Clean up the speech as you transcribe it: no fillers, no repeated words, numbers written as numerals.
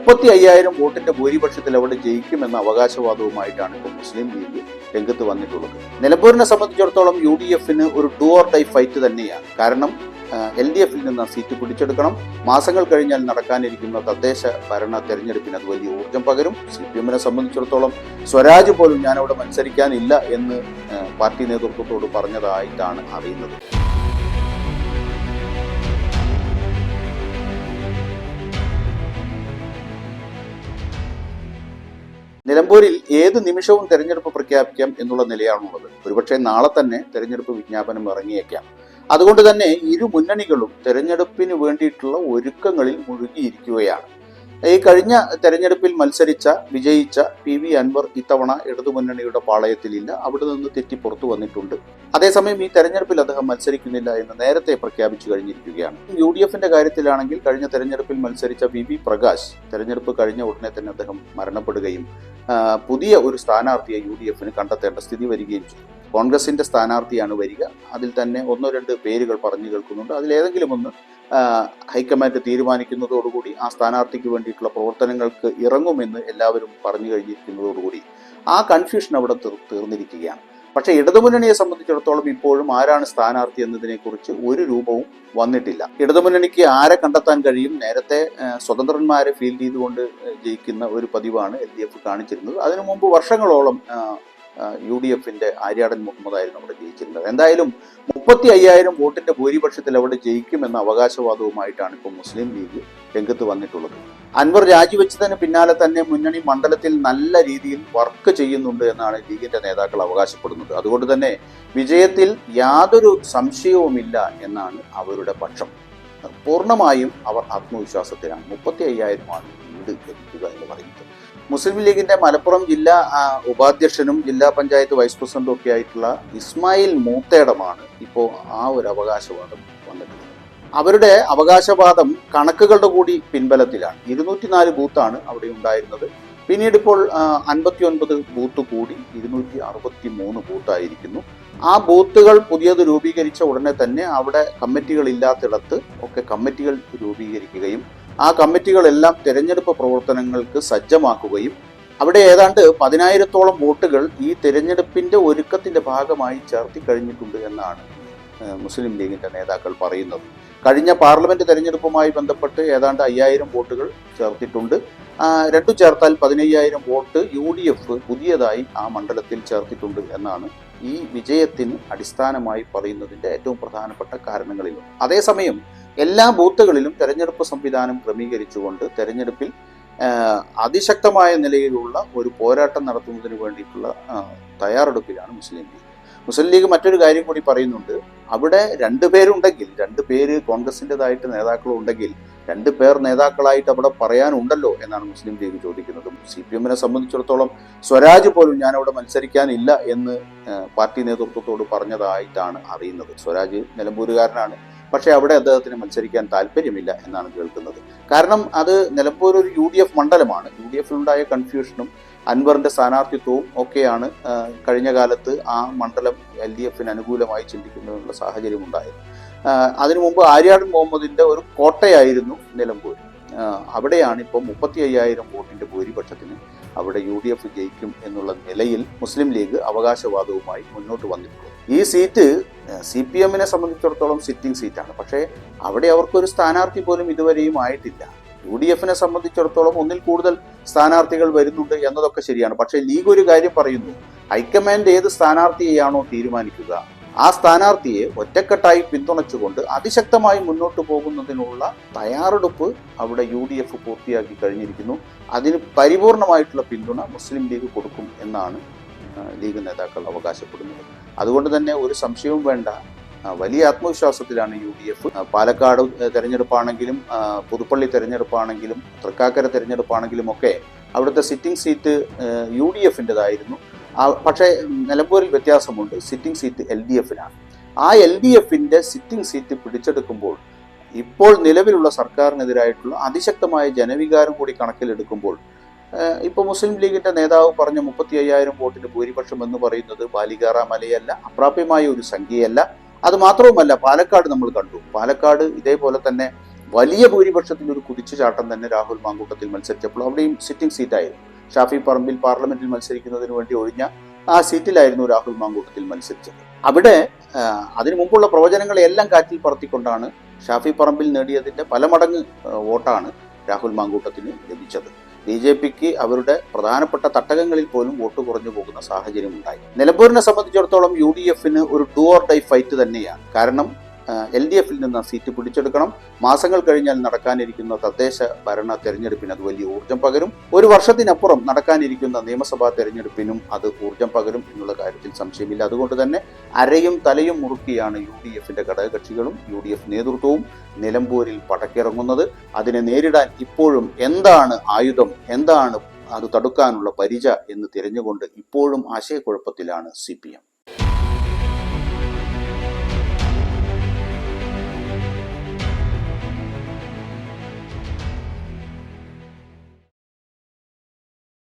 35,000 വോട്ടിന്റെ ഭൂരിപക്ഷത്തിൽ അവിടെ ജയിക്കുമെന്ന അവകാശവാദവുമായിട്ടാണ് ഇപ്പോൾ മുസ്ലിം ലീഗ് രംഗത്ത് വന്നിട്ടുള്ളത്. നിലമ്പൂരിനെ സംബന്ധിച്ചിടത്തോളം UDF ഒരു ഡു ഓർ ഡൈ ഫൈറ്റ് തന്നെയാണ്. കാരണം LDF നിന്ന് സീറ്റ് പിടിച്ചെടുക്കണം. മാസങ്ങൾ കഴിഞ്ഞാൽ നടക്കാനിരിക്കുന്ന തദ്ദേശ ഭരണ തെരഞ്ഞെടുപ്പിന് അത് വലിയ ഊർജം പകരും. CPM സംബന്ധിച്ചിടത്തോളം സ്വരാജ് പോലും ഞാനവിടെ മത്സരിക്കാനില്ല എന്ന് പാർട്ടി നേതൃത്വത്തോട് പറഞ്ഞതായിട്ടാണ് അറിയുന്നത്. നിലമ്പൂരിൽ ഏത് നിമിഷവും തെരഞ്ഞെടുപ്പ് പ്രഖ്യാപിക്കാം എന്നുള്ള നിലയാണുള്ളത്. ഒരുപക്ഷെ നാളെ തന്നെ തെരഞ്ഞെടുപ്പ് വിജ്ഞാപനം ഇറങ്ങിയേക്കാം. അതുകൊണ്ട് തന്നെ ഇരു മുന്നണികളും തെരഞ്ഞെടുപ്പിന് വേണ്ടിയിട്ടുള്ള ഒരുക്കങ്ങളിൽ മുഴുകിയിരിക്കുകയാണ്. ഈ കഴിഞ്ഞ തെരഞ്ഞെടുപ്പിൽ വിജയിച്ച PV അൻവർ ഇത്തവണ ഇടതുമുന്നണിയുടെ പാളയത്തിലില്ല. അവിടെ നിന്ന് തെറ്റി പുറത്തു വന്നിട്ടുണ്ട്. അതേസമയം ഈ തെരഞ്ഞെടുപ്പിൽ അദ്ദേഹം മത്സരിക്കുന്നില്ല എന്ന് നേരത്തെ പ്രഖ്യാപിച്ചു കഴിഞ്ഞിരിക്കുകയാണ്. UDF കാര്യത്തിലാണെങ്കിൽ കഴിഞ്ഞ തെരഞ്ഞെടുപ്പിൽ മത്സരിച്ച VV പ്രകാശ് തെരഞ്ഞെടുപ്പ് കഴിഞ്ഞ ഉടനെ തന്നെ അദ്ദേഹം മരണപ്പെടുകയും പുതിയ ഒരു സ്ഥാനാർത്ഥിയെ UDF കണ്ടെത്തേണ്ട സ്ഥിതി വരികയും ചെയ്തു. കോൺഗ്രസിന്റെ സ്ഥാനാർത്ഥിയാണ് വരിക. അതിൽ തന്നെ 1-2 പേരുകൾ പറഞ്ഞു കേൾക്കുന്നുണ്ട്. അതിലേതെങ്കിലും ഒന്ന് ഹൈക്കമാൻഡ് തീരുമാനിക്കുന്നതോടുകൂടി ആ സ്ഥാനാർത്ഥിക്ക് വേണ്ടിയിട്ടുള്ള പ്രവർത്തനങ്ങൾക്ക് ഇറങ്ങുമെന്ന് എല്ലാവരും പറഞ്ഞു കഴിഞ്ഞിരിക്കുന്നതോടുകൂടി ആ കൺഫ്യൂഷൻ അവിടെ തീർന്നിരിക്കുകയാണ്. പക്ഷേ ഇടതുമുന്നണിയെ സംബന്ധിച്ചിടത്തോളം ഇപ്പോഴും ആരാണ് സ്ഥാനാർത്ഥി എന്നതിനെക്കുറിച്ച് ഒരു രൂപവും വന്നിട്ടില്ല. ഇടതുമുന്നണിക്ക് ആരെ കണ്ടെത്താൻ കഴിയും? നേരത്തെ സ്വതന്ത്രന്മാരെ ഫീൽഡ് ചെയ്തുകൊണ്ട് ജയിക്കുന്ന ഒരു പതിവാണ് LDF കാണിച്ചിരുന്നത്. അതിനു മുമ്പ് വർഷങ്ങളോളം UDF ആര്യാടൻ മുഹമ്മദായിരുന്നു അവിടെ ജയിച്ചിരുന്നത്. എന്തായാലും 35,000 വോട്ടിന്റെ ഭൂരിപക്ഷത്തിൽ അവിടെ ജയിക്കുമെന്ന അവകാശവാദവുമായിട്ടാണ് ഇപ്പോൾ മുസ്ലിം ലീഗ് രംഗത്ത് വന്നിട്ടുള്ളത്. അൻവർ രാജിവെച്ചതിന് പിന്നാലെ തന്നെ മുന്നണി മണ്ഡലത്തിൽ നല്ല രീതിയിൽ വർക്ക് ചെയ്യുന്നുണ്ട് എന്നാണ് ലീഗിന്റെ നേതാക്കൾ അവകാശപ്പെടുന്നത്. അതുകൊണ്ട് തന്നെ വിജയത്തിൽ യാതൊരു സംശയവുമില്ല എന്നാണ് അവരുടെ പക്ഷം. പൂർണ്ണമായും അവർ ആത്മവിശ്വാസത്തിലാണ്. 35,000 ആണ് ലീഡ് ലഭിക്കുക എന്ന് പറയുന്നത്. മുസ്ലിം ലീഗിന്റെ മലപ്പുറം ജില്ലാ ഉപാധ്യക്ഷനും ജില്ലാ പഞ്ചായത്ത് വൈസ് പ്രസിഡന്റും ഒക്കെ ആയിട്ടുള്ള ഇസ്മായിൽ മൂത്തേടമാണ് ഇപ്പോൾ ആ ഒരു അവകാശവാദം വന്നിട്ടുള്ളത്. അവരുടെ അവകാശവാദം കണക്കുകളുടെ കൂടി പിൻബലത്തിലാണ്. 204 ബൂത്താണ് അവിടെ ഉണ്ടായിരുന്നത്. പിന്നീട് ഇപ്പോൾ 59 ബൂത്ത് കൂടി 263 ബൂത്തായിരിക്കുന്നു. ആ ബൂത്തുകൾ പുതിയത് രൂപീകരിച്ച ഉടനെ തന്നെ അവിടെ കമ്മിറ്റികൾ ഇല്ലാത്തിടത്ത് ഒക്കെ കമ്മിറ്റികൾ രൂപീകരിക്കുകയും ആ കമ്മിറ്റികളെല്ലാം തെരഞ്ഞെടുപ്പ് പ്രവർത്തനങ്ങൾക്ക് സജ്ജമാക്കുകയും അവിടെ ഏതാണ്ട് 10,000-ഓളം വോട്ടുകൾ ഈ തെരഞ്ഞെടുപ്പിന്റെ ഒരുക്കത്തിന്റെ ഭാഗമായി ചേർത്തി കഴിഞ്ഞിട്ടുണ്ട് എന്നാണ് മുസ്ലിം ലീഗിന്റെ നേതാക്കൾ പറയുന്നത്. കഴിഞ്ഞ പാർലമെന്റ് തെരഞ്ഞെടുപ്പുമായി ബന്ധപ്പെട്ട് ഏതാണ്ട് 5,000 വോട്ടുകൾ ചേർത്തിട്ടുണ്ട്. രണ്ടു ചേർത്താൽ 15,000 വോട്ട് UDF പുതിയതായി ആ മണ്ഡലത്തിൽ ചേർത്തിട്ടുണ്ട് എന്നാണ് ഈ വിജയത്തിന് അടിസ്ഥാനമായി പറയുന്നതിന്റെ ഏറ്റവും പ്രധാനപ്പെട്ട കാരണങ്ങളിലും. അതേസമയം എല്ലാ ബൂത്തുകളിലും തെരഞ്ഞെടുപ്പ് സംവിധാനം ക്രമീകരിച്ചുകൊണ്ട് തെരഞ്ഞെടുപ്പിൽ അതിശക്തമായ നിലയിലുള്ള ഒരു പോരാട്ടം നടത്തുന്നതിന് വേണ്ടിയിട്ടുള്ള തയ്യാറെടുപ്പിലാണ് മുസ്ലിം ലീഗ്. മുസ്ലിം ലീഗ് മറ്റൊരു കാര്യം കൂടി പറയുന്നുണ്ട്. അവിടെ 2 പേരുണ്ടെങ്കിൽ, 2 പേര് കോൺഗ്രസിൻ്റെതായിട്ട് നേതാക്കളുണ്ടെങ്കിൽ 2 പേർ നേതാക്കളായിട്ട് അവിടെ പറയാനുണ്ടല്ലോ എന്നാണ് മുസ്ലിം ലീഗ് ചോദിക്കുന്നത്. CPM സംബന്ധിച്ചിടത്തോളം സ്വരാജ് പോലും ഞാനവിടെ മത്സരിക്കാനില്ല എന്ന് പാർട്ടി നേതൃത്വത്തോട് പറഞ്ഞതായിട്ടാണ് അറിയുന്നത്. സ്വരാജ് നിലമ്പൂരുകാരനാണ്. പക്ഷേ അവിടെ അദ്ദേഹത്തിന് മത്സരിക്കാൻ താല്പര്യമില്ല എന്നാണ് കേൾക്കുന്നത്. കാരണം അത് നിലമ്പൂർ ഒരു UDF മണ്ഡലമാണ്. UDF കൺഫ്യൂഷനും അൻവറിന്റെ സ്ഥാനാർത്ഥിത്വവും ഒക്കെയാണ് കഴിഞ്ഞ കാലത്ത് ആ മണ്ഡലം LDF അനുകൂലമായി ചിന്തിക്കുന്നതിനുള്ള സാഹചര്യം ഉണ്ടായത്. അതിനു മുമ്പ് ആര്യാടൻ മുഹമ്മദിന്റെ ഒരു കോട്ടയായിരുന്നു നിലമ്പൂർ. അവിടെയാണ് ഇപ്പോൾ 35,000 വോട്ടിന്റെ ഭൂരിപക്ഷത്തിന് അവിടെ UDF ജയിക്കും എന്നുള്ള നിലയിൽ മുസ്ലിം ലീഗ് അവകാശവാദവുമായി മുന്നോട്ട് വന്നിട്ടുള്ളത്. ഈ സീറ്റ് CPM സംബന്ധിച്ചിടത്തോളം സിറ്റിംഗ് സീറ്റാണ്. പക്ഷേ അവിടെ അവർക്കൊരു സ്ഥാനാർത്ഥി പോലും ഇതുവരെയും ആയിട്ടില്ല. UDF സംബന്ധിച്ചിടത്തോളം 1-ൽ കൂടുതൽ സ്ഥാനാർത്ഥികൾ വരുന്നുണ്ട് എന്നതൊക്കെ ശരിയാണ്. പക്ഷേ ലീഗ് ഒരു കാര്യം പറയുന്നു, ഹൈക്കമാൻഡ് ഏത് സ്ഥാനാർത്ഥിയെയാണോ തീരുമാനിക്കുക ആ സ്ഥാനാർത്ഥിയെ ഒറ്റക്കെട്ടായി പിന്തുണച്ചുകൊണ്ട് അതിശക്തമായി മുന്നോട്ട് പോകുന്നതിനുള്ള തയ്യാറെടുപ്പ് അവിടെ UDF പൂർത്തിയാക്കി കഴിഞ്ഞിരിക്കുന്നു. അതിന് പരിപൂർണമായിട്ടുള്ള പിന്തുണ മുസ്ലിം ലീഗ് കൊടുക്കും എന്നാണ് ലീഗ് നേതാക്കൾ അവകാശപ്പെടുന്നത്. അതുകൊണ്ട് തന്നെ ഒരു സംശയവും വേണ്ട, വലിയ ആത്മവിശ്വാസത്തിലാണ് UDF. പാലക്കാട് തെരഞ്ഞെടുപ്പാണെങ്കിലും പുതുപ്പള്ളി തെരഞ്ഞെടുപ്പാണെങ്കിലും തൃക്കാക്കര തെരഞ്ഞെടുപ്പാണെങ്കിലും ഒക്കെ അവിടുത്തെ സിറ്റിംഗ് സീറ്റ് UDF-ൻ്റെതായിരുന്നു. പക്ഷേ നിലമ്പൂരിൽ വ്യത്യാസമുണ്ട്. സിറ്റിംഗ് സീറ്റ് LDF-നാണ്. ആ LDF-ൻ്റെ സിറ്റിംഗ് സീറ്റ് പിടിച്ചെടുക്കുമ്പോൾ ഇപ്പോൾ നിലവിലുള്ള സർക്കാരിനെതിരായിട്ടുള്ള അതിശക്തമായ ജനവികാരം കൂടി കണക്കിലെടുക്കുമ്പോൾ ഇപ്പോൾ മുസ്ലിം ലീഗിന്റെ നേതാവ് പറഞ്ഞ 35,000 വോട്ടിന്റെ ഭൂരിപക്ഷം എന്ന് പറയുന്നത് ബാലികാറ മലയല്ല, അപ്രാപ്യമായ ഒരു സംഖ്യയല്ല. അത് മാത്രവുമല്ല, പാലക്കാട് നമ്മൾ കണ്ടു. പാലക്കാട് ഇതേപോലെ തന്നെ വലിയ ഭൂരിപക്ഷത്തിൽ ഒരു കുതിച്ചുചാട്ടം തന്നെ രാഹുൽ മാങ്കൂട്ടത്തിൽ മത്സരിച്ചപ്പോൾ അവിടെയും സിറ്റിംഗ് സീറ്റായിരുന്നു. ഷാഫി പറമ്പിൽ പാർലമെന്റിൽ മത്സരിക്കുന്നതിന് വേണ്ടി ഒഴിഞ്ഞ ആ സീറ്റിലായിരുന്നു രാഹുൽ മാങ്കൂട്ടത്തിൽ മത്സരിച്ചത്. അവിടെ അതിനു മുമ്പുള്ള പ്രവചനങ്ങളെല്ലാം കാറ്റിൽ പറത്തിക്കൊണ്ടാണ് ഷാഫി പറമ്പിൽ നേടിയതിന്റെ പല മടങ്ങ് വോട്ടാണ് രാഹുൽ മാങ്കൂട്ടത്തിന് ലഭിച്ചത്. BJPക്ക് അവരുടെ പ്രധാനപ്പെട്ട തട്ടകങ്ങളിൽ പോലും വോട്ട് കുറഞ്ഞു പോകുന്ന സാഹചര്യം ഉണ്ടായി. നിലമ്പൂരിനെ സംബന്ധിച്ചിടത്തോളം UDFന് ഒരു ഡു ഓർ ഡൈ ഫൈറ്റ് തന്നെയാണ്. കാരണം LDFിൽ നിന്ന് സീറ്റ് പിടിച്ചെടുക്കണം. മാസങ്ങൾ കഴിഞ്ഞാൽ നടക്കാനിരിക്കുന്ന തദ്ദേശ ഭരണ തെരഞ്ഞെടുപ്പിന് അത് വലിയ ഊർജം പകരും. ഒരു വർഷത്തിനപ്പുറം നടക്കാനിരിക്കുന്ന നിയമസഭാ തെരഞ്ഞെടുപ്പിനും അത് ഊർജം പകരും എന്നുള്ള കാര്യത്തിൽ സംശയമില്ല. അതുകൊണ്ട് തന്നെ അരയും തലയും മുറുക്കിയാണ് UDFന്റെ ഘടകകക്ഷികളും UDF നേതൃത്വവും നിലമ്പൂരിൽ പടക്കിറങ്ങുന്നത്. അതിനെ നേരിടാൻ ഇപ്പോഴും എന്താണ് ആയുധം, എന്താണ് അത് തടുക്കാനുള്ള പരിച എന്ന് തിരഞ്ഞുകൊണ്ട് ഇപ്പോഴും ആശയക്കുഴപ്പത്തിലാണ് CPM.